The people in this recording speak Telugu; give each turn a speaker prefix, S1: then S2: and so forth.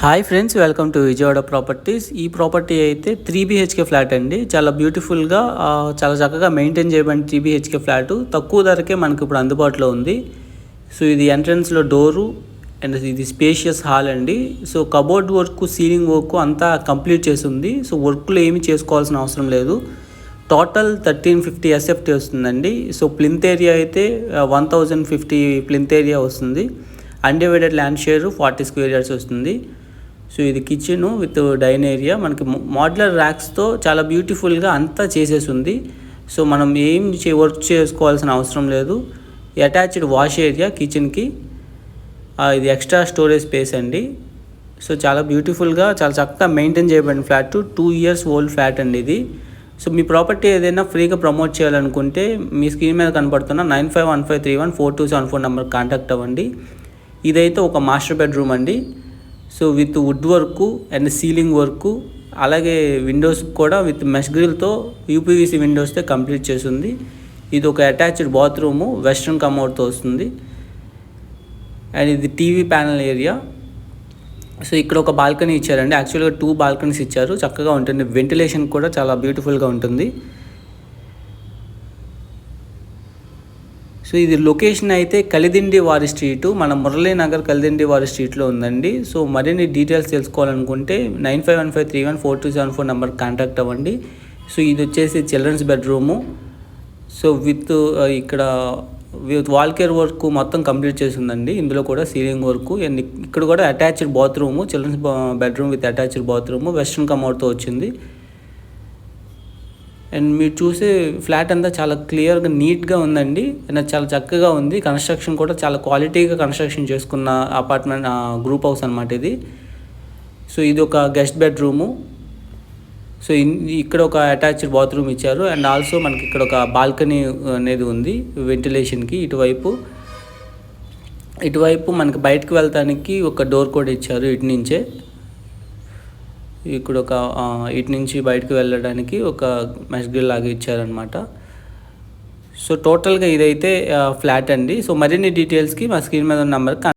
S1: Hi friends, welcome to Vijayawada properties. ఈ ప్రాపర్టీ అయితే 3 BHK ఫ్లాట్ అండి. చాలా బ్యూటిఫుల్గా చాలా చక్కగా మెయింటైన్ చేయబడిన 3 BHK ఫ్లాటు తక్కువ ధరకే మనకు ఇప్పుడు అందుబాటులో ఉంది. సో ఇది ఎంట్రన్స్లో డోరు అండ్ ఇది స్పేషియస్ హాల్ అండి. So cupboard work, ceiling work అంతా కంప్లీట్ చేసి ఉంది. సో వర్క్లో ఏమీ చేసుకోవాల్సిన అవసరం లేదు. టోటల్ 1350 SFT వస్తుందండి. సో ప్లింత్ ఏరియా అయితే 1050 ప్లింత్ ఏరియా వస్తుంది. Undivided land share 40 square yards వస్తుంది. సో ఇది కిచెన్ విత్ డైన్ ఏరియా, మనకి మోడ్యులర్ ర్యాక్స్తో చాలా బ్యూటిఫుల్గా అంతా చేసేసి ఉంది. సో మనం ఏం వర్క్ చేసుకోవాల్సిన అవసరం లేదు. అటాచ్డ్ వాష్ ఏరియా కిచెన్కి, ఇది ఎక్స్ట్రా స్టోరేజ్ స్పేస్ అండి. సో చాలా బ్యూటిఫుల్గా చాలా చక్కగా మెయింటైన్ చేయబడిన ఫ్లాట్, 2 years ఓల్డ్ ఫ్లాట్ అండి ఇది. సో మీ ప్రాపర్టీ ఏదైనా ఫ్రీగా ప్రమోట్ చేయాలనుకుంటే మీ స్క్రీన్ మీద కనపడుతున్న 9515314274 నెంబర్ కాంటాక్ట్ అవ్వండి. ఇదైతే ఒక మాస్టర్ బెడ్రూమ్ అండి. So with wood work and ceiling work, అలాగే విండోస్ కూడా విత్ మెష్ గ్రిల్తో UPVC విండోస్తో కంప్లీట్ చేస్తుంది. ఇది ఒక అటాచ్డ్ బాత్రూము, వెస్ట్రన్ కమోడ్తో వస్తుంది. అండ్ ఇది టీవీ ప్యానల్ ఏరియా. సో ఇక్కడ ఒక బాల్కనీ ఇచ్చారండి. యాక్చువల్గా 2 బాల్కనీస్ ఇచ్చారు. చక్కగా ఉంటుంది, వెంటిలేషన్ కూడా చాలా బ్యూటిఫుల్గా ఉంటుంది. సో ఇది లొకేషన్ అయితే కలిదిండి వారి స్ట్రీటు, మన మురళీనగర్ కలిదిండి వారి స్ట్రీట్లో ఉందండి. సో మరిన్ని డీటెయిల్స్ తెలుసుకోవాలనుకుంటే 9515314274 నెంబర్ కాంటాక్ట్ అవ్వండి. సో ఇది వచ్చేసి చిల్డ్రన్స్ బెడ్రూము. సో విత్ ఇక్కడ వాల్ కేర్ వర్క్ మొత్తం కంప్లీట్ చేసిందండి. ఇందులో కూడా సీలింగ్ వర్క్ అండ్ ఇక్కడ కూడా attached bathroom, children's bedroom with attached bathroom, western కమోడ్తో వచ్చింది. అండ్ మీరు చూసే ఫ్లాట్ అంతా చాలా క్లియర్గా నీట్గా ఉందండి. అండ్ చాలా చక్కగా ఉంది. కన్స్ట్రక్షన్ కూడా చాలా క్వాలిటీగా కన్స్ట్రక్షన్ చేసుకున్న అపార్ట్మెంట్ గ్రూప్ హౌస్ అనమాట ఇది. సో ఇది ఒక గెస్ట్ బెడ్రూము. సో ఇక్కడ ఒక అటాచ్డ్ బాత్రూమ్ ఇచ్చారు. అండ్ ఆల్సో మనకి ఇక్కడ ఒక బాల్కనీ అనేది ఉంది వెంటిలేషన్కి. ఇటువైపు మనకి బయటకు వెళ్తానికి ఒక డోర్ కూడా ఇచ్చారు. ఇక్కడ ఒక ఇటు నుంచి బయటకు వెళ్ళడానికి ఒక మెష్ గ్రిల్ లాగా ఇచ్చారనమాట. సో టోటల్గా ఇదైతే ఫ్లాట్ అండి. సో మరిన్ని డీటెయిల్స్కి మా స్క్రీన్ మీద ఉన్న నెంబర్కి